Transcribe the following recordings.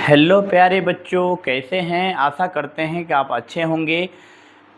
Hello प्यारे बच्चों, कैसे हैं। आशा करते हैं कि आप अच्छे होंगे।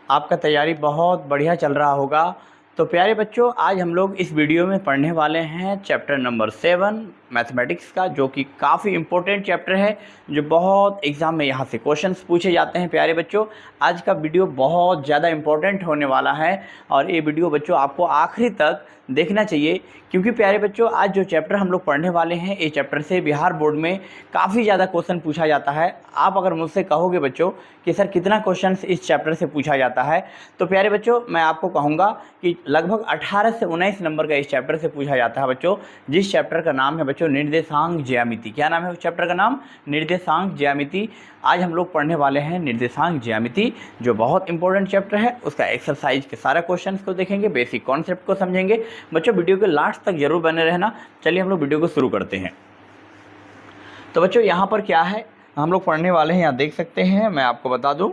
आपका तैयारी बहुत बढ़िया चल रहा होगा। तो प्यारे बच्चों, आज हम लोग इस वीडियो में पढ़ने वाले हैं चैप्टर नंबर 7 मैथमेटिक्स का, जो कि काफ़ी इम्पोर्टेंट चैप्टर है, जो बहुत एग्ज़ाम में यहाँ से क्वेश्चंस पूछे जाते हैं। प्यारे बच्चों, आज का वीडियो बहुत ज़्यादा इम्पोर्टेंट होने वाला है और ये वीडियो बच्चों आपको आखिरी तक देखना चाहिए, क्योंकि प्यारे बच्चों आज जो चैप्टर हम लोग पढ़ने वाले हैं, ये चैप्टर से बिहार बोर्ड में काफ़ी ज़्यादा क्वेश्चन पूछा जाता है। आप अगर मुझसे कहोगे बच्चों कि सर कितना क्वेश्चन इस चैप्टर से पूछा जाता है, तो प्यारे बच्चों मैं आपको कहूँगा कि लगभग 18 से 19 नंबर का इस चैप्टर से पूछा जाता है बच्चों, जिस चैप्टर का नाम है बच्चों निर्देशांक ज्यामिति। क्या नाम है उस चैप्टर का नाम? निर्देशांक ज्यामिति। आज हम लोग पढ़ने वाले हैं निर्देशांक ज्यामिति, जो बहुत इंपॉर्टेंट चैप्टर है। उसका एक्सरसाइज के सारा क्वेश्चंस को देखेंगे, बेसिक कॉन्सेप्ट को समझेंगे। बच्चों वीडियो के लास्ट तक जरूर बने रहना। चलिए हम लोग वीडियो को शुरू करते हैं। तो बच्चों यहाँ पर क्या है हम लोग पढ़ने वाले हैं, यहाँ देख सकते हैं। मैं आपको बता दूँ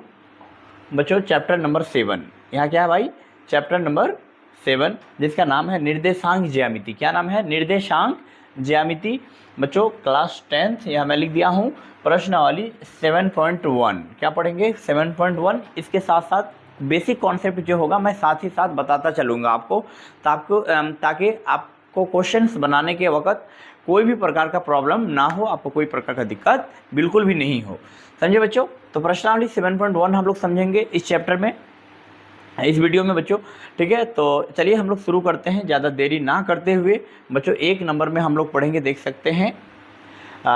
बच्चों, चैप्टर नंबर 7 यहाँ क्या है भाई? चैप्टर नंबर 7, जिसका नाम है निर्देशांक ज्यामिति। क्या नाम है? निर्देशांक ज्यामिति। बच्चों क्लास 10th यहाँ मैं लिख दिया हूँ, प्रश्नावली 7.1। क्या पढ़ेंगे? 7.1। इसके साथ साथ बेसिक कॉन्सेप्ट जो होगा मैं साथ ही साथ बताता चलूँगा आपको, ताकि आपको क्वेश्चंस बनाने के वक्त कोई भी प्रकार का प्रॉब्लम ना हो, आपको कोई प्रकार का दिक्कत बिल्कुल भी नहीं हो। समझे बच्चों? तो प्रश्नावली 7.1 हम लोग समझेंगे इस चैप्टर में, इस वीडियो में बच्चों। ठीक है, तो चलिए हम लोग शुरू करते हैं, ज़्यादा देरी ना करते हुए। बच्चों एक नंबर में हम लोग पढ़ेंगे, देख सकते हैं।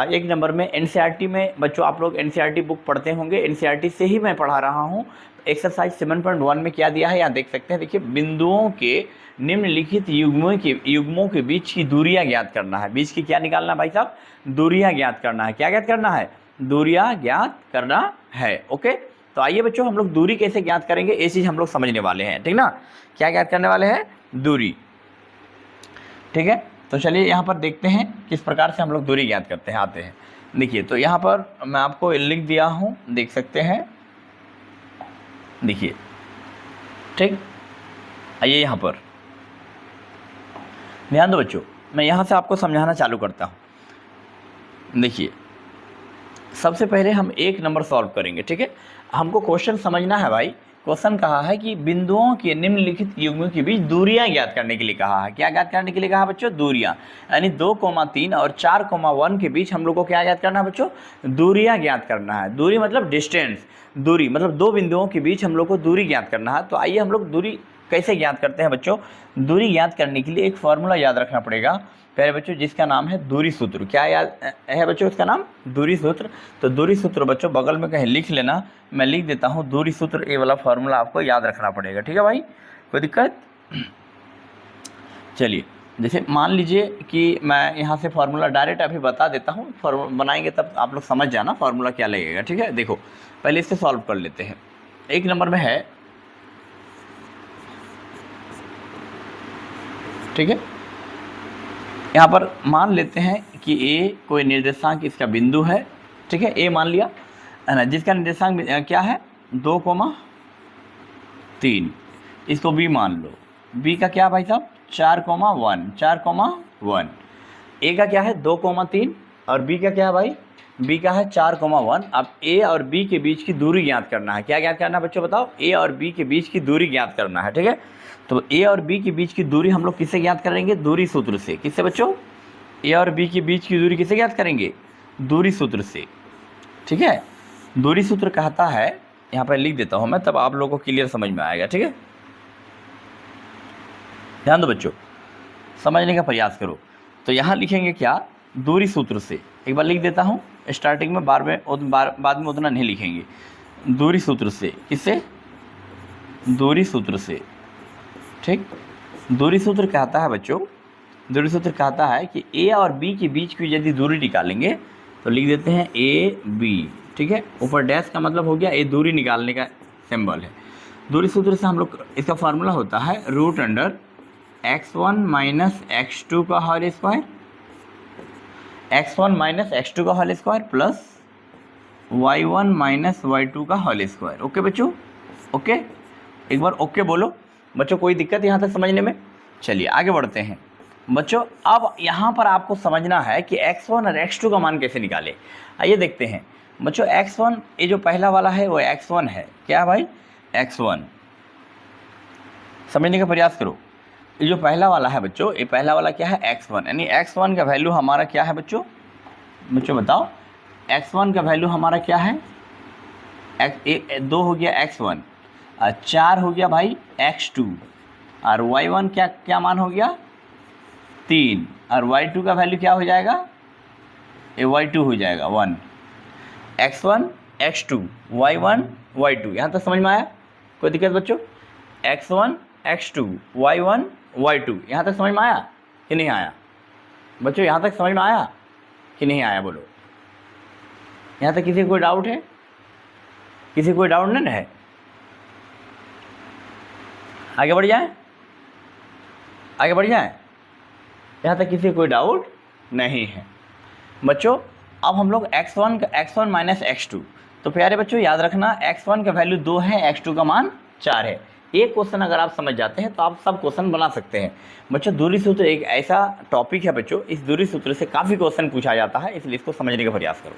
एक नंबर में एनसीईआरटी में बच्चों आप लोग एनसीईआरटी बुक पढ़ते होंगे, एनसीईआरटी से ही मैं पढ़ा रहा हूँ। एक्सरसाइज 7.1 में क्या दिया है यहाँ देख सकते हैं। देखिए, बिंदुओं के निम्नलिखित युग्मों के बीच की दूरियां ज्ञात करना है। बीच की क्या निकालना है भाई साहब? दूरियां ज्ञात करना है। क्या ज्ञात करना है? दूरियां ज्ञात करना है। ओके, तो आइए बच्चों हम लोग दूरी कैसे ज्ञात करेंगे ये चीज़ हम लोग समझने वाले हैं। ठीक ना? क्या ज्ञात करने वाले हैं? दूरी। ठीक है, तो चलिए यहाँ पर देखते हैं किस प्रकार से हम लोग दूरी ज्ञात करते हैं, आते हैं। देखिए, तो यहाँ पर मैं आपको लिख दिया हूँ, देख सकते हैं। देखिए, ठीक, आइए यहाँ पर ध्यान दो बच्चों, मैं यहाँ से आपको समझाना चालू करता हूँ। देखिए, सबसे पहले हम एक नंबर सॉल्व करेंगे। ठीक है, हमको क्वेश्चन समझना है भाई। क्वेश्चन कहा है कि बिंदुओं के निम्नलिखित युग्मों के बीच दूरियां ज्ञात करने के लिए कहा है। क्या ज्ञात करने के लिए कहा बच्चों? दूरियां। यानी 2,3 और 4,1 के बीच हम लोग को क्या ज्ञात करना है बच्चों? दूरियां ज्ञात करना है। दूरी मतलब डिस्टेंस, दूरी मतलब दो बिंदुओं के बीच हम लोग को दूरी ज्ञात करना है। तो आइए हम लोग दूरी कैसे ज्ञात करते हैं बच्चों? दूरी ज्ञात करने के लिए एक फार्मूला याद रखना पड़ेगा प्यारे बच्चों, जिसका नाम है दूरी सूत्र। क्या याद है बच्चों इसका नाम? दूरी सूत्र। तो दूरी सूत्र बच्चों बगल में कहीं लिख लेना, मैं लिख देता हूँ दूरी सूत्र। ये वाला फार्मूला आपको याद रखना पड़ेगा। ठीक है भाई, कोई दिक्कत? चलिए, जैसे मान लीजिए कि मैं यहाँ से फार्मूला डायरेक्ट अभी बता देता हूँ, बनाएंगे तब आप लोग समझ जाना फार्मूला क्या लगेगा। ठीक है, देखो पहले इससे सॉल्व कर लेते हैं। एक नंबर में है, ठीक है, यहाँ पर मान लेते हैं कि ए कोई निर्देशांक इसका बिंदु है। ठीक है, ए मान लिया है ना, जिसका निर्देशांक क्या है? 2,3। इसको बी मान लो। बी का क्या भाई साहब? 4,1। 4,1। ए का क्या है? 2,3 और बी का क्या है भाई? बी का है 4,1। अब ए और बी के बीच की दूरी ज्ञात करना है। क्या ज्ञात करना है बच्चों बताओ? ए और बी के बीच की दूरी ज्ञात करना है। ठीक है, तो ए और बी के बीच की दूरी हम लोग किससे ज्ञात करेंगे? दूरी सूत्र से। किससे बच्चों? ए और बी के बीच की दूरी किससे ज्ञात करेंगे? दूरी सूत्र से। ठीक है, दूरी सूत्र कहता है, यहाँ पर लिख देता हूँ मैं, तब आप लोगों को क्लियर समझ में आएगा। ठीक है, ध्यान दो बच्चों, समझने का प्रयास करो। तो यहाँ लिखेंगे क्या? दूरी सूत्र से। एक बार लिख देता हूँ, स्टार्टिंग में बाद में उतना नहीं लिखेंगे। दूरी सूत्र से। किससे? दूरी सूत्र से। ठीक, दूरी सूत्र कहता है बच्चों, दूरी सूत्र कहता है कि ए और बी के बीच की यदि दूरी निकालेंगे तो लिख देते हैं ए बी। ठीक है, ऊपर डैश का मतलब हो गया ए दूरी निकालने का सिंबल है। दूरी सूत्र से हम लोग, इसका फार्मूला होता है √(x1 - x2) का होल स्क्वायर, x1 - x2 का whole square plus y1 - y2 का होल स्क्वायर। ओके बच्चों? ओके, एक बार ओके बोलो बच्चों, कोई दिक्कत यहाँ तक समझने में? चलिए आगे बढ़ते हैं। बच्चों अब यहाँ पर आपको समझना है कि x1 और x2 का मान कैसे निकालें। आइए देखते हैं बच्चों। x1 ये जो पहला वाला है वो x1 है। क्या भाई? x1। समझने का प्रयास करो। ये जो पहला वाला है बच्चों, ये पहला वाला क्या है? x1। यानी x1 का वैल्यू हमारा क्या है बच्चों? बच्चों बताओ, x1 का वैल्यू हमारा क्या है? 2 हो गया x1 और 4 हो गया भाई x2 और y1 क्या क्या मान हो गया? 3 और y2 का वैल्यू क्या हो जाएगा? ये y2 हो जाएगा 1। x1 x2 y1 y2। यहाँ तक समझ में आया? कोई दिक्कत बच्चों? x1 x2 y1 y2। यहाँ तक समझ में आया कि नहीं आया बच्चों? यहाँ तक समझ में आया कि नहीं आया? बोलो। यहाँ तक किसी को कोई डाउट है? किसी को कोई डाउट नहीं है? आगे बढ़ जाए, आगे बढ़ जाए। यहाँ तक किसी को कोई डाउट नहीं है बच्चों। अब हम लोग x1 माइनस x2। तो प्यारे बच्चों याद रखना, x1 का वैल्यू 2 है, x2 का मान 4 है। एक क्वेश्चन अगर आप समझ जाते हैं तो आप सब क्वेश्चन बना सकते हैं बच्चों। दूरी सूत्र एक ऐसा टॉपिक है बच्चों, इस दूरी सूत्र से काफ़ी क्वेश्चन पूछा जाता है, इसलिए इसको समझने का प्रयास करो।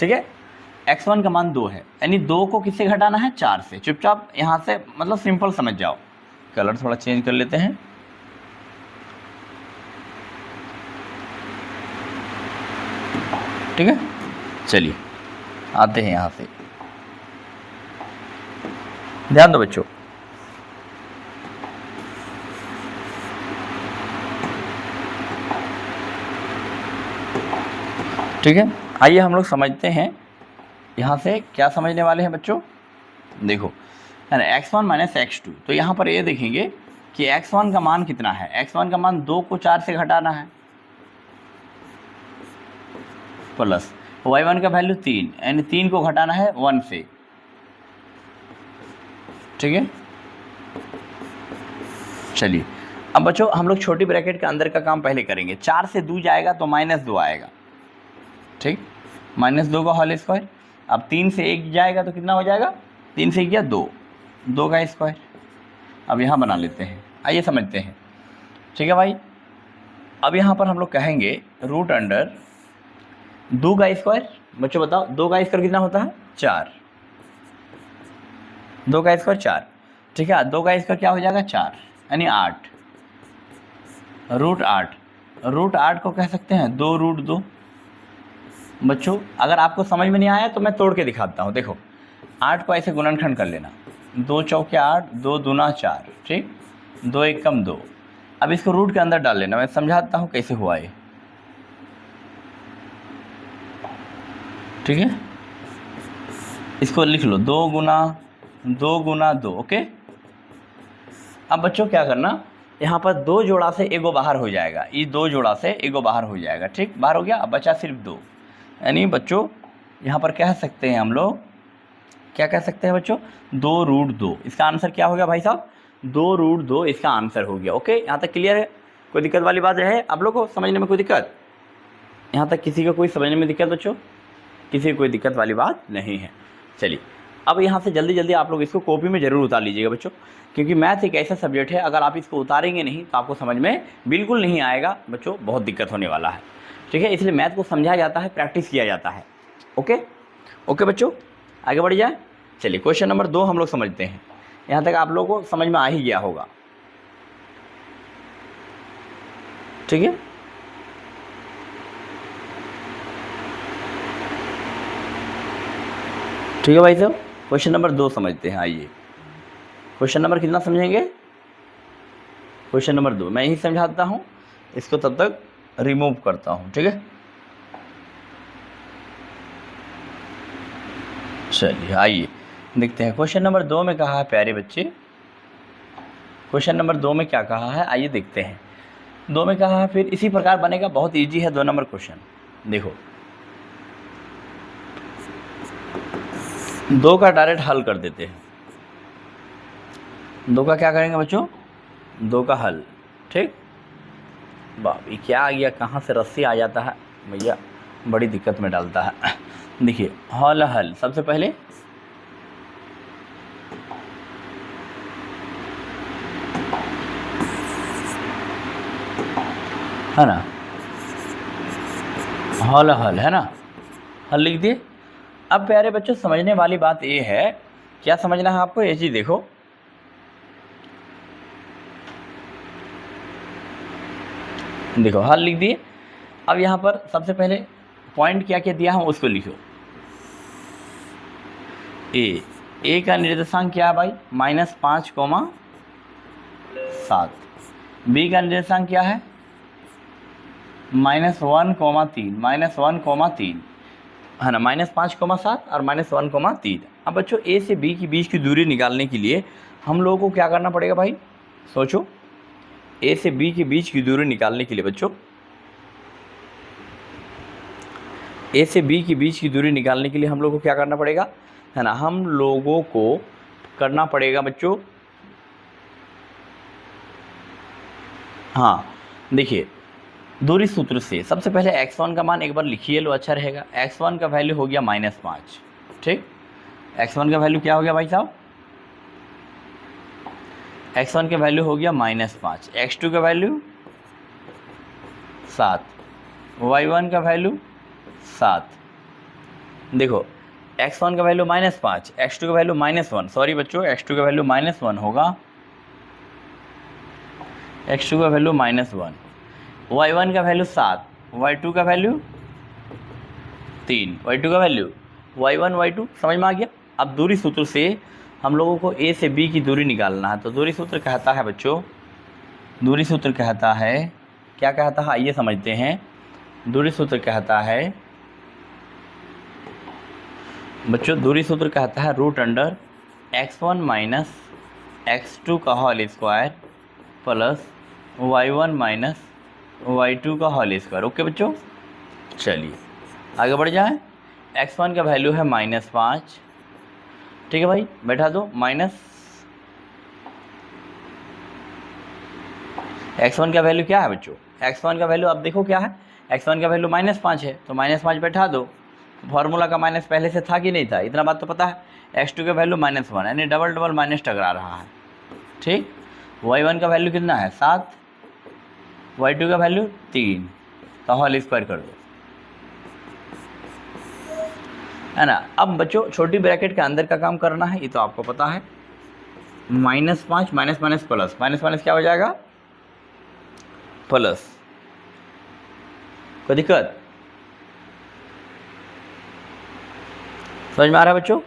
ठीक है, x1 का मान 2 है, यानी 2 को किससे घटाना है? 4 से। चुपचाप यहाँ से मतलब सिंपल समझ जाओ। कलर थोड़ा चेंज कर लेते हैं। ठीक है, चलिए आते हैं यहाँ से। ध्यान दो बच्चों। ठीक है, आइए हम लोग समझते हैं यहाँ से क्या समझने वाले हैं बच्चों। देखो x1 माइनस x2। तो यहाँ पर ये देखेंगे कि x1 का मान कितना है? x1 का मान 2 को 4 से घटाना है, प्लस y1 का वैल्यू 3, यानी 3 को घटाना है 1 से। ठीक है, चलिए अब बच्चों हम लोग छोटी ब्रैकेट के अंदर का काम पहले करेंगे। 4 से 2 जाएगा तो -2 आएगा। ठीक, -2 का होल स्क्वायर। अब 3 से 1 जाएगा तो कितना हो जाएगा? 3 से 1 गया 2, 2 का स्क्वायर। अब यहाँ बना लेते हैं, आइए समझते हैं। ठीक है भाई, अब यहाँ पर हम लोग कहेंगे रूट अंडर 2 का स्क्वायर। बच्चों बताओ 2 का स्क्वायर कितना होता है? 4। 2 का स्क्वायर 4। ठीक है, 2 का स्क्वायर क्या हो जाएगा? 4, यानी 8। रूट 8, रूट 8 को कह सकते हैं 2 रूट 2। बच्चों अगर आपको समझ में नहीं आया तो मैं तोड़ के दिखाता हूँ। देखो 8 को ऐसे गुणनखंड कर लेना, 2 चौके 8, 2 दूना 4। ठीक, 2 एक कम 2। अब इसको रूट के अंदर डाल लेना, मैं समझाता हूँ कैसे हुआ ये। ठीक है, इसको लिख लो 2 गुना 2। ओके, अब बच्चों क्या करना, यहाँ पर 2 जोड़ा से एगो बाहर हो जाएगा, ये 2 जोड़ा से एगो बाहर हो जाएगा। ठीक, बाहर हो गया, अब बचा सिर्फ 2। यानी बच्चों यहाँ पर कह सकते हैं हम लोग, क्या कह सकते हैं बच्चों? 2 रूट 2। इसका आंसर क्या हो गया भाई साहब? 2 रूट 2 इसका आंसर हो गया। ओके, यहाँ तक क्लियर है? कोई दिक्कत वाली बात है आप लोग को समझने में? कोई दिक्कत यहाँ तक? किसी को कोई समझने में दिक्कत बच्चों? किसी को कोई दिक्कत वाली बात नहीं है। चलिए अब यहाँ से जल्दी जल्दी आप लोग इसको कॉपी में ज़रूर उतार लीजिएगा बच्चों, क्योंकि मैथ एक ऐसा सब्जेक्ट है, अगर आप इसको उतारेंगे नहीं तो आपको समझ में बिल्कुल नहीं आएगा बच्चों, बहुत दिक्कत होने वाला है। ठीक है, इसलिए मैथ को समझाया जाता है, प्रैक्टिस किया जाता है। ओके ओके बच्चों, आगे बढ़ जाए। चलिए क्वेश्चन नंबर 2 हम लोग समझते हैं। यहाँ तक आप लोगों को समझ में आ ही गया होगा। ठीक है, ठीक है भाई साहब, क्वेश्चन नंबर 2 समझते हैं। आइए क्वेश्चन नंबर कितना समझेंगे? क्वेश्चन नंबर 2 मैं ही समझाता हूँ, इसको तब तक रिमूव करता हूँ। ठीक है, चलिए आइए देखते हैं। क्वेश्चन नंबर 2 में कहा है प्यारे बच्चे, क्वेश्चन नंबर 2 में क्या कहा है आइए देखते हैं। 2 में कहा है, फिर इसी प्रकार बनेगा, बहुत इजी है 2 नंबर क्वेश्चन। देखो 2 का डायरेक्ट हल कर देते हैं। 2 का क्या करेंगे बच्चों? 2 का हल। ठीक, बाबी क्या आ गया, कहाँ से रस्सी आ जाता है भैया, बड़ी दिक्कत में डालता है। देखिए हल सबसे पहले है ना, हल हल है ना, हल लिख दिए। अब प्यारे बच्चों समझने वाली बात ये है, क्या समझना है आपको, ये चीज़ देखो, देखो हल लिख दिए। अब यहाँ पर सबसे पहले पॉइंट क्या क्या दिया हम उसको लिखो। ए का निर्देशांक क्या है भाई, -5,7। बी का निर्देशांक क्या है, -1,3 है ना, -5,7 और -1,3। अब बच्चों ए से बी के बीच की दूरी निकालने के लिए हम लोगों को क्या करना पड़ेगा भाई, सोचो। ए से बी के बीच की दूरी निकालने के लिए बच्चों, ए से बी के बीच की दूरी निकालने के लिए हम लोगों को क्या करना पड़ेगा, है ना, हम लोगों को करना पड़ेगा बच्चों, हाँ देखिए, दूरी सूत्र से सबसे पहले x1 का मान एक बार लिखिए लो, अच्छा रहेगा। x1 का वैल्यू हो गया -5, ठीक। x1 का वैल्यू क्या हो गया भाई साहब, x1 का वैल्यू हो गया -5, x2 का वैल्यू 7, y1 का वैल्यू 7। देखो x1 का वैल्यू -5, x2 का वैल्यू -1, सॉरी बच्चों x2 का वैल्यू -1 होगा, x2 का वैल्यू -1, y1 का वैल्यू 7, y2 का वैल्यू 3, y2 का वैल्यू y1 y2, समझ में आ गया। अब दूरी सूत्र से हम लोगों को a से b की दूरी निकालना है, तो दूरी सूत्र कहता है बच्चों, दूरी सूत्र कहता है, क्या कहता है आइए समझते हैं। दूरी सूत्र कहता है बच्चों, दूरी सूत्र कहता है √x1 - x2 का whole square plus y1 - y2 का होल स्क्वायर। ओके बच्चों, चलिए आगे बढ़ जाएं। x1 का वैल्यू है -5, ठीक है भाई, बैठा दो x1 का वैल्यू क्या है बच्चों, x1 का वैल्यू अब देखो क्या है, x1 का वैल्यू -5 है, तो -5 बैठा दो। फार्मूला का माइनस पहले से था कि नहीं था, इतना बात तो पता है। x2 का वैल्यू -1, यानी डबल डबल माइनस टकरा रहा है, ठीक। y1 का वैल्यू कितना है 7, y2 का वैल्यू 3, तो होल स्क्वायर कर दो, है ना। अब बच्चों छोटी ब्रैकेट के अंदर का काम करना है, ये तो आपको पता है। -5 minus minus plus, minus minus क्या हो जाएगा प्लस, कोई दिक्कत, समझ में आ रहा है बच्चों।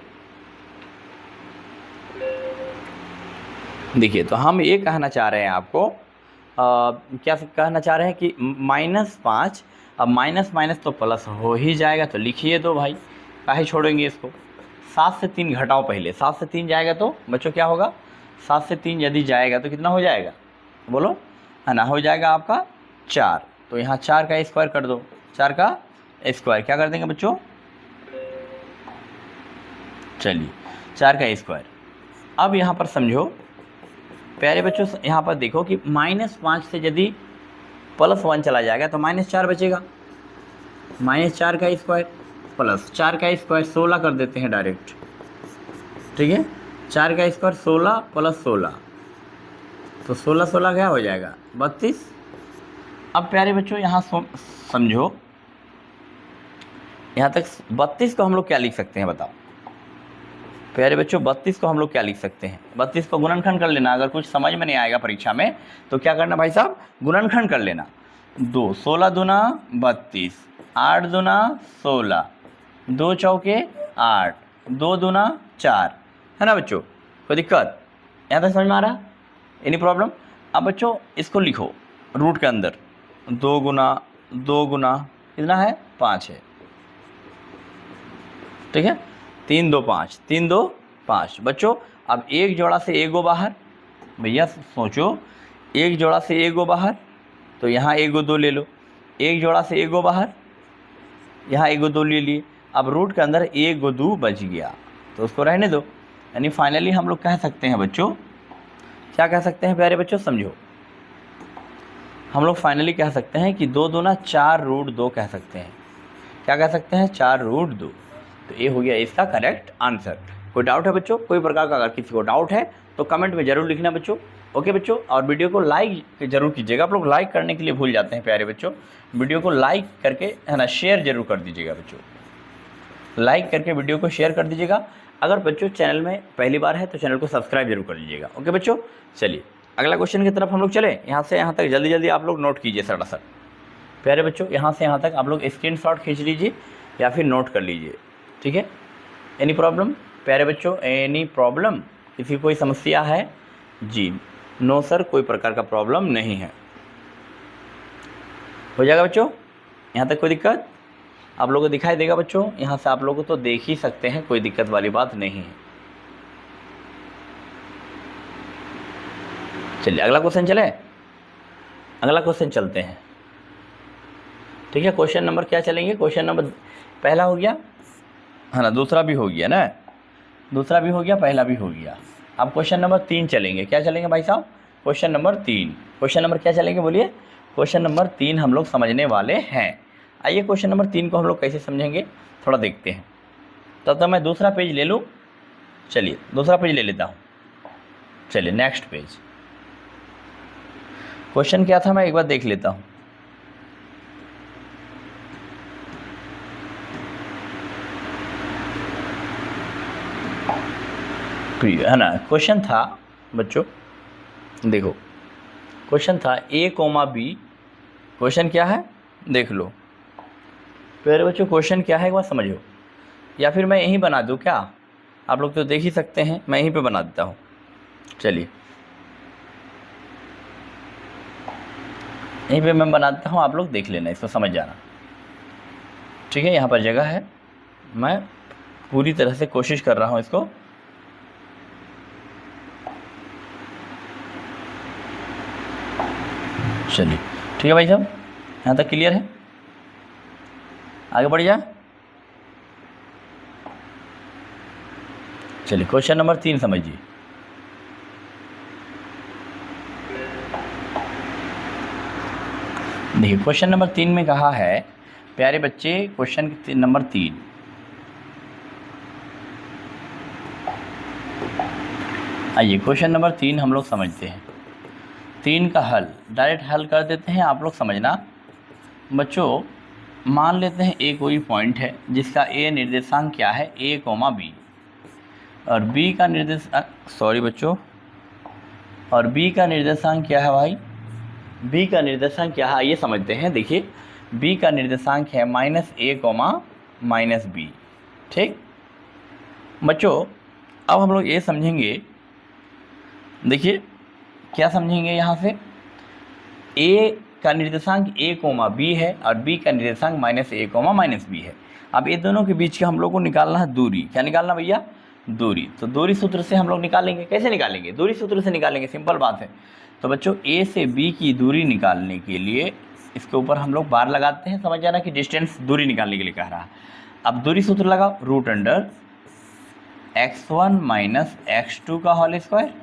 देखिए तो हम ये कहना चाह रहे हैं आपको, क्या कहना चाह रहे हैं कि -5, अब माइनस माइनस तो प्लस हो ही जाएगा, तो लिखिए दो भाई, काहे छोड़ेंगे इसको। 7 से 3 घटाओ पहले, 7 से 3 जाएगा तो बच्चों क्या होगा, 7 से 3 यदि जाएगा तो कितना हो जाएगा बोलो, है ना, हो जाएगा आपका 4। तो यहाँ 4 का स्क्वायर कर दो, 4 का स्क्वायर क्या कर देंगे बच्चों, चलिए 4 का स्क्वायर। अब यहाँ पर समझो प्यारे बच्चों, यहाँ पर देखो कि -5 से यदि +1 चला जाएगा तो -4 बचेगा, -4 का स्क्वायर प्लस 4 का स्क्वायर 16 कर देते हैं डायरेक्ट, ठीक है। 4 का स्क्वायर 16 + 16, तो 16 16 क्या हो जाएगा 32। अब प्यारे बच्चों यहाँ समझो, यहाँ तक 32 को हम लोग क्या लिख सकते हैं बताओ प्यारे बच्चों, 32 को हम लोग क्या लिख सकते हैं, 32 को गुणनखंड कर लेना। अगर कुछ समझ में नहीं आएगा परीक्षा में तो क्या करना भाई साहब, गुणनखंड कर लेना। 2 16 दूना 32, 8 दूना 16, 2 चौके 8, 2 दूना 4, है ना बच्चों, कोई दिक्कत, यहाँ तक समझ में आ रहा, एनी प्रॉब्लम। अब बच्चों इसको लिखो रूट के अंदर, 2 गुना 2 गुना कितना है 5 है, ठीक है, 3 2 5, 3 2 5 बच्चों। अब एक जोड़ा से एक गो बाहर, भैया सोचो, एक जोड़ा से एक गो बाहर, तो यहाँ एक गो 2 ले लो, एक जोड़ा से एक गो बाहर, यहाँ एक गो 2 ले लिए। अब रूट के अंदर एक गो 2 बच गया, तो उसको रहने दो। यानी फाइनली हम लोग कह सकते हैं बच्चों, क्या कह सकते हैं प्यारे बच्चों, समझो, हम लोग फाइनली कह सकते हैं कि 2 दूना 4 रूट 2 कह सकते हैं। क्या कह सकते हैं, 4 रूट 2। तो ये हो गया इसका करेक्ट आंसर। कोई डाउट है बच्चों, कोई प्रकार का अगर किसी को डाउट है तो कमेंट में ज़रूर लिखना बच्चों। ओके बच्चों, और वीडियो को लाइक जरूर कीजिएगा। आप लोग लाइक करने के लिए भूल जाते हैं प्यारे बच्चों। वीडियो को लाइक करके है ना शेयर जरूर कर दीजिएगा बच्चों, लाइक करके वीडियो को शेयर कर दीजिएगा। अगर बच्चों चैनल में पहली बार है तो चैनल को सब्सक्राइब जरूर कर लीजिएगा। ओके बच्चों, चलिए अगला क्वेश्चन की तरफ हम लोग चले। यहाँ से यहाँ तक जल्दी जल्दी आप लोग नोट कीजिए सटासट प्यारे बच्चों। यहाँ से यहाँ तक आप लोग स्क्रीनशॉट खींच लीजिए या फिर नोट कर लीजिए, ठीक है। एनी प्रॉब्लम प्यारे बच्चों, एनी प्रॉब्लम, किसी कोई समस्या है? जी नो सर, कोई प्रकार का प्रॉब्लम नहीं है। हो जाएगा बच्चों, यहाँ तक कोई दिक्कत आप लोगों को दिखाई देगा बच्चों? यहाँ से आप लोगों को तो देख ही सकते हैं, कोई दिक्कत वाली बात नहीं है। चलिए अगला क्वेश्चन चले, अगला क्वेश्चन चलते हैं, ठीक है। क्वेश्चन नंबर क्या चलेंगे? क्वेश्चन नंबर पहला हो गया है ना, दूसरा भी हो गया ना, दूसरा भी हो गया, पहला भी हो गया। अब क्वेश्चन नंबर 3 चलेंगे। क्या चलेंगे भाई साहब? Question number 3। क्वेश्चन नंबर क्या चलेंगे बोलिए? क्वेश्चन नंबर 3 हम लोग समझने वाले हैं। आइए क्वेश्चन नंबर 3 को हम लोग कैसे समझेंगे थोड़ा देखते हैं। तब तक मैं दूसरा पेज ले लूँ। चलिए दूसरा पेज ले लेता हूँ। चलिए नेक्स्ट पेज। क्वेश्चन क्या था मैं एक बार देख लेता हूँ। है ना, क्वेश्चन था बच्चों, देखो क्वेश्चन था a, b। क्वेश्चन क्या है देख लो प्यारे बच्चों। क्वेश्चन क्या है एक बार समझो, या फिर मैं यहीं बना दूँ क्या? आप लोग तो देख ही सकते हैं, मैं यहीं पे बना देता हूँ। चलिए यहीं पे मैं बना देता हूँ, आप लोग देख लेना, इसको समझ जाना, ठीक है। यहाँ पर जगह है, मैं पूरी तरह से कोशिश कर रहा हूँ इसको। चलिए ठीक है भाई साहब, यहाँ तक क्लियर है? आगे बढ़ जाए। चलिए क्वेश्चन नंबर 3 समझिए। देखिए क्वेश्चन नंबर 3 में कहा है प्यारे बच्चे, क्वेश्चन नंबर 3, आइए क्वेश्चन नंबर 3 हम लोग समझते हैं। 3 का हल डायरेक्ट हल कर देते हैं, आप लोग समझना बच्चों। मान लेते हैं ए कोई पॉइंट है जिसका ए निर्देशांक क्या है, a, b, और b का निर्देशांक, सॉरी बच्चों, और b का निर्देशांक क्या है भाई? b का निर्देशांक क्या है ये समझते हैं। देखिए b का निर्देशांक है -a, -b, ठीक बच्चों। अब हम लोग ये समझेंगे, देखिए क्या समझेंगे यहाँ से, a का निर्देशांक a, b है और b का निर्देशांक -a, -b है। अब ये दोनों के बीच का हम लोग को निकालना है दूरी। क्या निकालना भैया? दूरी। तो दूरी सूत्र से हम लोग निकालेंगे। कैसे निकालेंगे? दूरी सूत्र से निकालेंगे, सिंपल बात है। तो बच्चों a से b की दूरी निकालने के लिए इसके ऊपर हम लोग बार लगाते हैं, समझ जाना कि डिस्टेंस दूरी निकालने के लिए कह रहा है। अब दूरी सूत्र लगाओ, √अंडर x1 - x2 का होल स्क्वायर,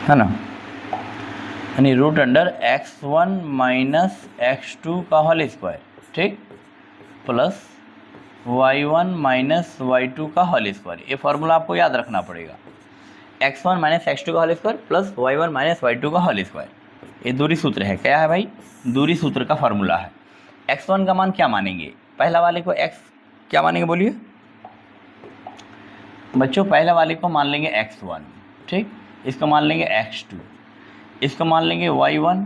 है ना, यानी √अंडर x1 - x2 का होल स्क्वायर, ठीक, प्लस y1 - y2 का होल स्क्वायर। ये फार्मूला आपको याद रखना पड़ेगा, x1 - x2 का whole square plus y1 - y2 का होल स्क्वायर। ये दूरी सूत्र है। क्या है भाई? दूरी सूत्र का फार्मूला है। x1 का मान क्या मानेंगे? पहला वाले को x क्या मानेंगे बोलिए बच्चों? पहला वाले को मान लेंगे x1, ठीक, इसको मान लेंगे x2, इसको मान लेंगे y1,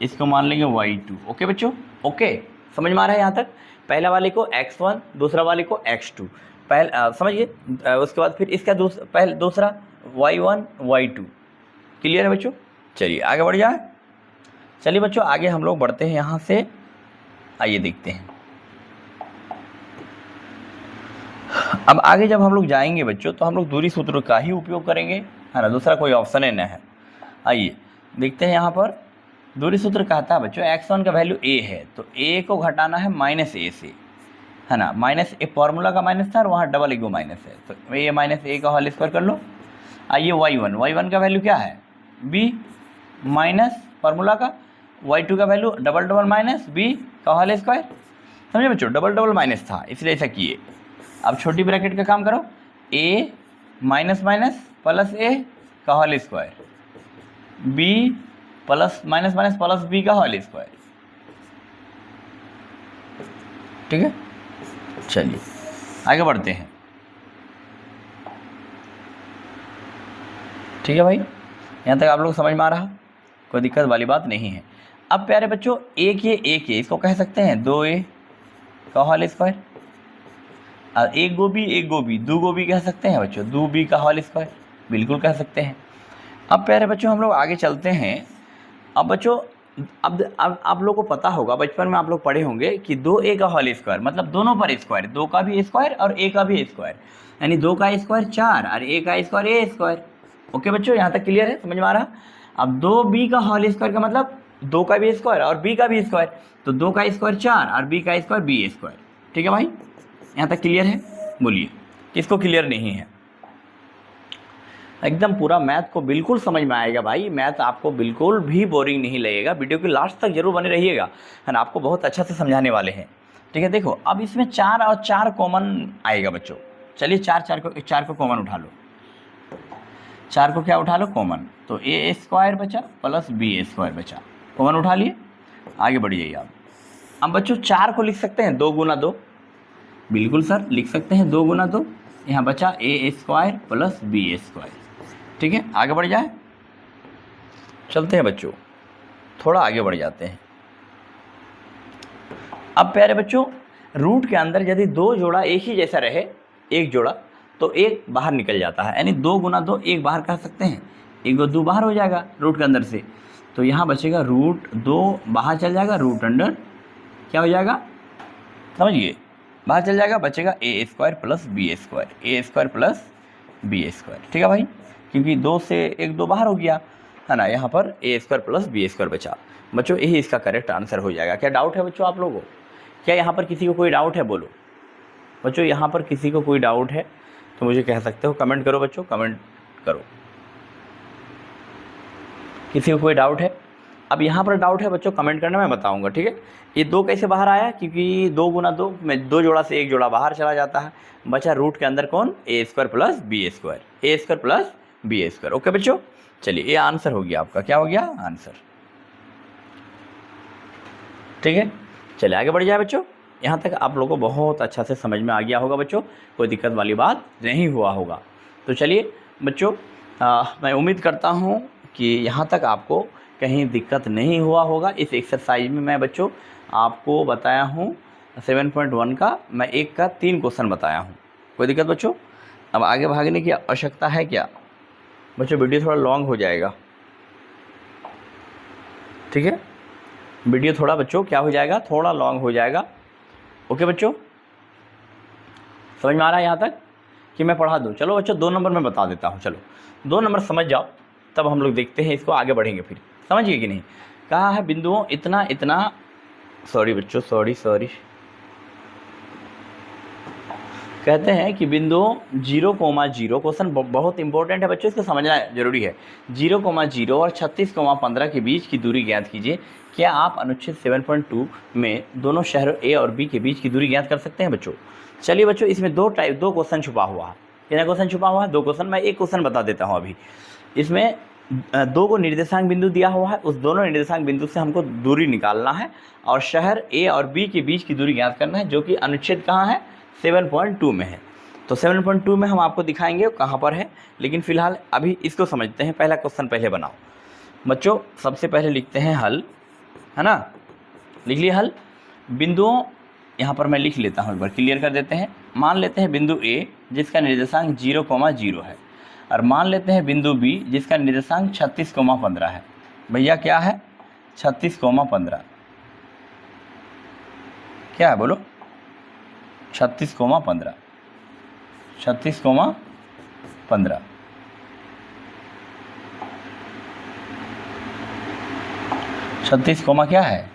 इसको मान लेंगे y2। ओके बच्चों, ओके समझ में आ रहा है यहाँ तक? पहला वाले को x1, दूसरा वाले को x2, समझिए। उसके बाद फिर इसका दूसरा y1, y2। क्लियर है बच्चों? चलिए आगे बढ़ जाए। चलिए बच्चों आगे हम लोग बढ़ते हैं यहाँ से, आइए देखते हैं। अब आगे जब हम लोग जाएंगे बच्चों तो हम लोग दूरी सूत्र का ही उपयोग करेंगे, है ना, दूसरा कोई ऑप्शन ही नहीं है। आइए देखते हैं यहाँ पर दूरी सूत्र कहता है बच्चों x1 का वैल्यू a है, तो a को घटाना है -a से, है ना, माइनस ए फॉर्मूला का माइनस था और वहाँ डबल एगो माइनस है, तो ये -a का होल स्क्वायर कर लो। आइए y1 का वैल्यू क्या है? b माइनस फार्मूला का, y2 का वैल्यू डबल माइनस b का होल स्क्वायर, समझे बच्चों, डबल डबल माइनस था इसलिए ऐसा किए। अब छोटी ब्रैकेट का काम करो, A minus minus plus A का whole square, B plus minus minus plus B का होल स्क्वायर। ठीक है, चलिए आगे बढ़ते हैं। ठीक है भाई, यहाँ तक आप लोग समझ में आ रहा, कोई दिक्कत वाली बात नहीं है। अब प्यारे बच्चों एक ये इसको कह सकते हैं 2a का होल स्क्वायर, और एक गोभी दो गोभी कह सकते हैं बच्चों, 2b का होल स्क्वायर, बिल्कुल कह सकते हैं। अब प्यारे बच्चों हम लोग आगे चलते हैं। अब बच्चों अब आप लोगों को पता होगा, बचपन में आप लोग पढ़े होंगे कि 2a का होल स्क्वायर मतलब दोनों पर स्क्वायर, 2 का भी स्क्वायर और a का भी स्क्वायर, यानी 2 का स्क्वायर 4 और a का स्क्वायर a स्क्वायर। ओके बच्चों, यहाँ तक क्लियर है, समझ में आ रहा। अब 2b का होल स्क्वायर का मतलब 2 का भी स्क्वायर और b का भी स्क्वायर, तो 2 का स्क्वायर 4 और b का स्क्वायर b स्क्वायर। ठीक है भाई, यहाँ तक क्लियर है? बोलिए किसको क्लियर नहीं है? एकदम पूरा मैथ को बिल्कुल समझ में आएगा भाई, मैथ आपको बिल्कुल भी बोरिंग नहीं लगेगा। वीडियो के लास्ट तक जरूर बने रहिएगा, है ना, आपको बहुत अच्छा से समझाने वाले हैं। ठीक है, देखो अब इसमें 4 और 4 कॉमन आएगा बच्चों। चलिए 4 को कॉमन उठा लो, 4 को क्या उठा लो कॉमन, तो ए स्क्वायर बचा प्लस बी स्क्वायर बचा, कॉमन उठा लिए, आगे बढ़ जाइए आप। अब बच्चों 4 को लिख सकते हैं 2 गुना 2, बिल्कुल सर लिख सकते हैं 2 गुना 2, यहाँ बचा ए स्क्वायर प्लस बी स्क्वायर। ठीक है, आगे बढ़ जाए, चलते हैं बच्चों, थोड़ा आगे बढ़ जाते हैं। अब प्यारे बच्चों रूट के अंदर यदि 2 जोड़ा एक ही जैसा रहे, एक जोड़ा, तो एक बाहर निकल जाता है, यानी 2 गुना 2 एक बाहर कह सकते हैं, 1 2 2 बाहर हो जाएगा रूट के अंदर से, तो यहाँ बचेगा रूट 2 बाहर चल जाएगा, रूट अंडर क्या हो जाएगा समझिए, बाहर चल जाएगा, बचेगा ए square plus b square, a square plus b square. ठीक है भाई, क्योंकि 2 से 1 2 बाहर हो गया, है ना, यहाँ पर ए स्क्वायर प्लस बी स्क्वायर बचा। बच्चों यही इसका करेक्ट आंसर हो जाएगा। क्या डाउट है बच्चों आप लोगों को? क्या यहाँ पर किसी को कोई डाउट है? बोलो बच्चों, यहाँ पर किसी को कोई डाउट है तो मुझे कह सकते हो, कमेंट करो बच्चों, कमेंट करो, किसी को कोई डाउट है? अब यहाँ पर डाउट है बच्चों, कमेंट करना, मैं बताऊंगा। ठीक है, ये 2 कैसे बाहर आया, क्योंकि 2 गुना 2 में 2 जोड़ा से 1 जोड़ा बाहर चला जाता है, बचा रूट के अंदर कौन, a square plus b square, a square plus b square. Okay बच्चों, चलिए ये आंसर हो गया आपका, क्या हो गया आंसर। ठीक है, चलिए आगे बढ़ जाए बच्चों। यहाँ तक आप लोगों को बहुत अच्छा से समझ में आ गया होगा बच्चों, कोई दिक्कत वाली बात नहीं हुआ होगा। तो चलिए बच्चों, मैं उम्मीद करता हूँ कि यहाँ तक आपको कहीं दिक्कत नहीं हुआ होगा। इस एक्सरसाइज में मैं बच्चों आपको बताया हूँ 7.1 का, मैं 1 का 3 क्वेश्चन बताया हूँ। कोई दिक्कत बच्चों? अब आगे भागने की आवश्यकता है क्या बच्चों? वीडियो थोड़ा लॉन्ग हो जाएगा। ठीक है, वीडियो थोड़ा बच्चों क्या हो जाएगा, थोड़ा लॉन्ग हो जाएगा। ओके बच्चों, समझ में आ रहा है यहाँ तक कि मैं पढ़ा दूँ? चलो बच्चों 2 नंबर में बता देता हूँ, चलो 2 नंबर समझ जाओ, तब हम लोग देखते हैं इसको, आगे बढ़ेंगे फिर। समझिए कि नहीं? कहा है बिंदुओं इतना इतना, सॉरी बच्चों, सॉरी, कहते हैं कि बिंदुओं 0,0, क्वेश्चन बहुत इंपॉर्टेंट है बच्चों, इसको समझना जरूरी है। 0,0 और 36,15 के बीच की दूरी ज्ञात कीजिए। क्या आप अनुच्छेद 7.2 में दोनों शहरों ए और बी के बीच की दूरी ज्ञात कर सकते हैं बच्चों? चलिए बच्चों, इसमें 2 क्वेश्चन छुपा हुआ है। कितना क्वेश्चन छुपा हुआ है? 2 क्वेश्चन। मैं एक क्वेश्चन बता देता हूँ अभी। इसमें 2 को निर्देशांक बिंदु दिया हुआ है, उस दोनों निर्देशांक बिंदु से हमको दूरी निकालना है और शहर ए और बी के बीच की दूरी ज्ञात करना है, जो कि अनुच्छेद कहाँ है, 7.2 में है। तो 7.2 में हम आपको दिखाएंगे कहाँ पर है, लेकिन फिलहाल अभी इसको समझते हैं। पहला क्वेश्चन पहले बनाओ बच्चों, सबसे पहले लिखते हैं हल, है ना, लिख लिया हल। बिंदुओं यहाँ पर मैं लिख लेता हूँ, एक बार क्लियर कर देते हैं। मान लेते हैं बिंदु ए जिसका निर्देशांक 0,0 है, और मान लेते हैं बिंदु बी जिसका निर्देशांक 36,15 है। भैया क्या है 36,15, क्या है बोलो? 36,15, 36,15। क्या है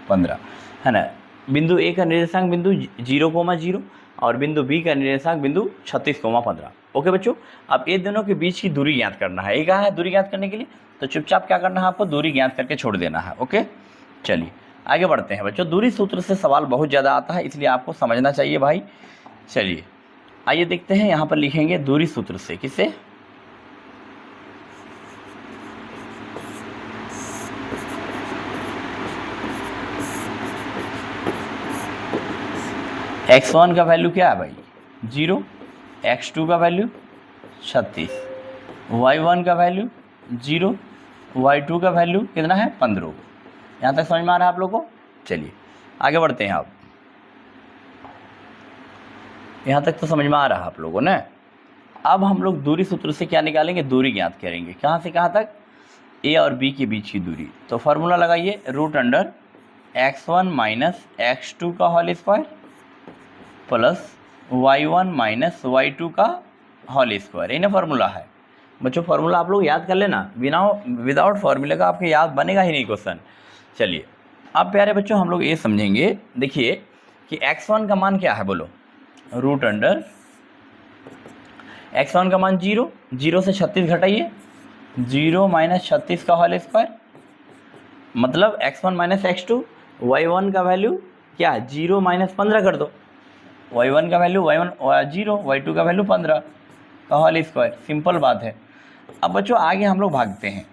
15, है ना। बिंदु ए का निर्देशांक बिंदु 0,0 और बिंदु बी का निर्देशांक बिंदु 36,15। ओके बच्चों, अब ये दोनों के बीच की दूरी ज्ञात करना है। ये कहा है दूरी ज्ञात करने के लिए, तो चुपचाप क्या करना है आपको, दूरी ज्ञात करके छोड़ देना है। ओके, चलिए आगे बढ़ते हैं बच्चों। दूरी सूत्र से सवाल बहुत ज़्यादा आता है, इसलिए आपको समझना चाहिए भाई। चलिए आइए देखते हैं, यहाँ पर लिखेंगे दूरी सूत्र से, किसे? x1 का वैल्यू क्या है भाई? 0, x2 का वैल्यू 36, y1 का वैल्यू 0, y2 का वैल्यू कितना है? 15। यहाँ तक समझ में आ रहा है आप लोगों को? चलिए आगे बढ़ते हैं। आप यहाँ तक तो समझ में आ रहा है आप लोगों ने। अब हम लोग दूरी सूत्र से क्या निकालेंगे? दूरी ज्ञात करेंगे। कहाँ से कहाँ तक? a और b के बीच की दूरी। तो फार्मूला लगाइए, √x1 माइनस x2 का whole square plus y1 minus y2 का होल स्क्वायर। इन्हें फार्मूला है बच्चों। फार्मूला आप लोग याद कर लेना, बिना विदाउट फार्मूले का आपके याद बनेगा ही नहीं क्वेश्चन। चलिए अब प्यारे बच्चों हम लोग ये समझेंगे, देखिए कि x1 का मान क्या है, बोलो। x1 का मान 0, 0 से 36 घटाइए, 0 माइनस 36 का होल स्क्वायर, मतलब x1 माइनस x2। y1 का वैल्यू क्या? 0 माइनस 15 कर दो। y1 का वैल्यू 0, y2 का वैल्यू 15 का होल स्क्वायर। सिंपल बात है। अब बच्चों आगे हम लोग भागते हैं।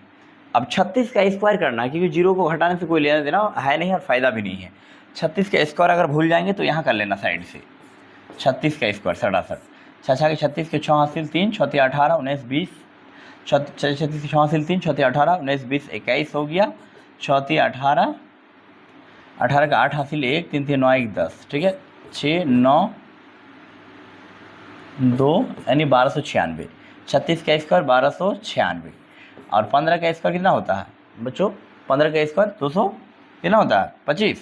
अब 36 का स्क्वायर करना है, क्योंकि 0 को घटाने से कोई लेना देना है नहीं और फ़ायदा भी नहीं है। 36 का स्क्वायर अगर भूल जाएंगे तो यहाँ कर लेना साइड से। 36 का स्क्वायर 67, 6 के 36 के 6 हासिल 3, 6 18 19 20, 36 के 6 हासिल 3, 6 18 19 20 21 हो गया। 6 18, 18 का 8 हासिल 1, 3 3 9 1 10, ठीक है। 6 9 2 यानी 1296। 36 का स्क्वायर 1296 और 15 का स्क्वायर कितना होता है बच्चों? 15 का स्क्वायर 200 कितना होता है? 25,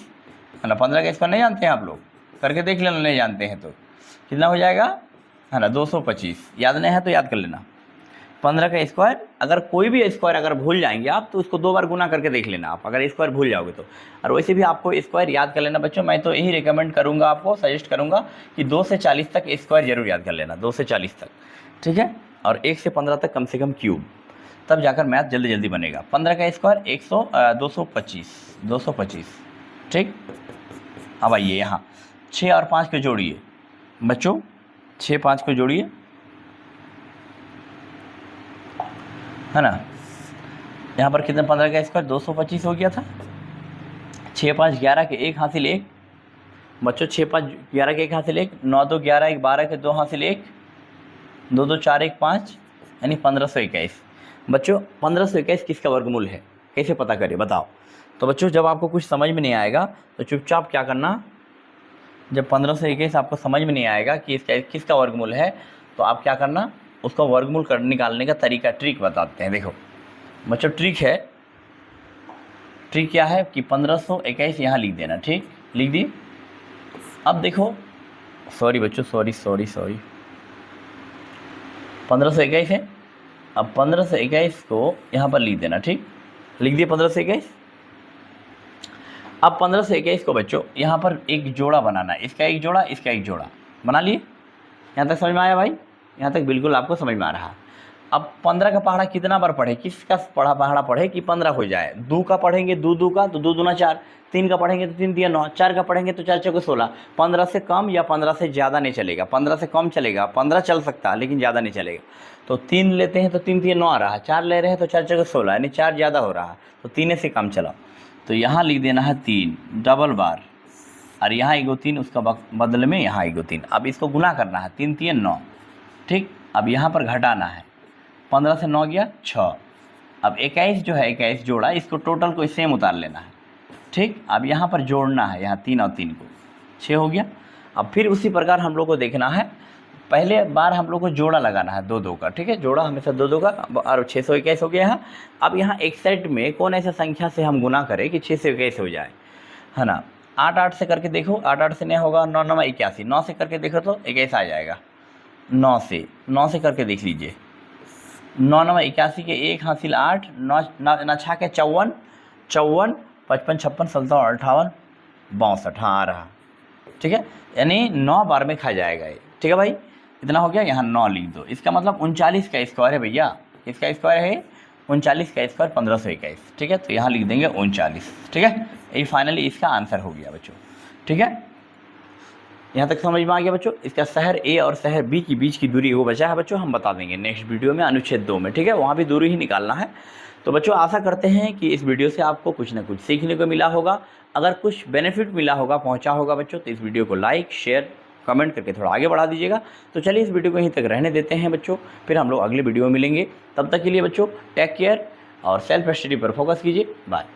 है ना। 15 का स्क्वायर नहीं जानते हैं आप लोग? करके देख लेना, नहीं जानते हैं तो कितना हो जाएगा, है ना, 225। याद नहीं है तो याद कर लेना। 15 का स्क्वायर, अगर कोई भी स्क्वायर अगर भूल जाएंगे आप तो उसको 2 बार गुना करके देख लेना आप, अगर स्क्वायर भूल जाओगे तो। और वैसे भी आपको स्क्वायर याद कर लेना बच्चों। मैं तो यही रिकमेंड करूँगा, आपको सजेस्ट करूँगा कि 2 से 40 तक स्क्वायर जरूर याद कर लेना, 2 से 40 तक, ठीक है। और 1 से 15 तक कम से कम क्यूब, तब जाकर मैथ जल्दी जल्दी बनेगा। 15 का स्क्वायर 225, ठीक। अब आइए यहाँ 6 और 5 को जोड़िए बच्चों, 6 5 को जोड़िए, है ना। यहाँ पर कितने? 15 का स्क्वायर 225 हो गया था। 6 5 11 के 1 हासिल 1 बच्चों, 6 5 11 के 1 हासिल 1, 9 2 11 1 12 के 2 हासिल 1, 2 2 4 1 5 यानी 1521 बच्चों। 1521 किसका वर्गमूल है? कैसे पता करें बताओ? तो बच्चों जब आपको कुछ समझ में नहीं आएगा तो चुपचाप क्या करना, जब 1521 आपको समझ में नहीं आएगा कि इसका किसका वर्गमूल है, तो आप क्या करना, उसका वर्गमूल निकालने का तरीका, ट्रिक बताते हैं। देखो बच्चों ट्रिक है, ट्रिक क्या है कि 1521 यहाँ लिख देना, ठीक, लिख दी। अब देखो, सॉरी बच्चों, सॉरी 1521 है। अब 1521 को यहाँ पर लिख देना, ठीक, लिख दिए 1521। अब 1521 को बच्चों यहाँ पर एक जोड़ा बनाना है, इसका एक जोड़ा, इसका एक जोड़ा बना लिए। यहाँ तक समझ में आया भाई? यहाँ तक बिल्कुल आपको समझ में आ रहा है। अब 15 का पहाड़ा कितना बार पढ़े, किसका पहाड़ा पढ़े कि 15 हो जाए? 2 का पढ़ेंगे 2 2 का तो 2 दूना 4, 3 का पढ़ेंगे तो 3 3 9, 4 का पढ़ेंगे तो 4 4 16। 15 से कम या 15 से ज़्यादा नहीं चलेगा, 15 से कम चलेगा, 15 चल सकता है लेकिन ज़्यादा नहीं चलेगा। तो 3 लेते हैं तो 3 3 9 आ रहा है, 4 ले रहे हैं तो 4 4 16 यानी 4 ज़्यादा हो रहा है, तो 3 से कम चला। तो यहाँ लिख देना है 3 डबल बार, और यहाँ एगो 3 उसका बदले में यहाँ एगो 3। अब इसको गुना करना है, 3 3 9, ठीक। अब यहाँ पर घटाना है, 15 से 9 गया 6। अब 21 जो है 21 जोड़ा, इसको टोटल को सेम उतार लेना है, ठीक। अब यहाँ पर जोड़ना है, यहाँ 3 और 3 को 6 हो गया। अब फिर उसी प्रकार हम लोग को देखना है, पहले बार हम लोग को जोड़ा लगाना है 2 2 का, ठीक है, जोड़ा हमेशा 2 2 का, और 621 हो गया है। अब यहाँ एक साइड में कौन ऐसा संख्या से हम गुना करें कि 621 हो जाए, है ना। 8 8 से करके देखो, 8 8 से नहीं होगा, 9 9 81, 9 से करके देखो तो 21 आ जाएगा। 9 से करके देख लीजिए, 9 9 81 के 1 हासिल 8, 9 9 6 के 54, 54 55 56 57 58 62, हाँ आ रहा, ठीक है, यानी 9 बार में खा जाएगा ये, ठीक है भाई। इतना हो गया, यहाँ 9 लिख दो। इसका मतलब 39 का स्क्वायर है भैया, इसका स्क्वायर है 39 का स्क्वायर 1521, ठीक है। तो यहाँ लिख देंगे 39, ठीक है। ये फाइनली इसका आंसर हो गया बच्चों। ठीक है, यहाँ तक समझ में आ गया बच्चों। इसका शहर ए और शहर बी के बीच की दूरी वो बचा है बच्चों, हम बता देंगे नेक्स्ट वीडियो में अनुच्छेद 2 में। ठीक है, वहाँ भी दूरी ही निकालना है। तो बच्चों आशा करते हैं कि इस वीडियो से आपको कुछ ना कुछ सीखने को मिला होगा। अगर कुछ बेनिफिट मिला होगा, पहुँचा होगा बच्चों, तो इस वीडियो को लाइक शेयर कमेंट करके थोड़ा आगे बढ़ा दीजिएगा। तो चलिए इस वीडियो को यहीं तक रहने देते हैं बच्चों, फिर हम लोग अगले वीडियो में मिलेंगे। तब तक के लिए बच्चों टेक केयर और सेल्फ स्टडी पर फोकस कीजिए। बाय।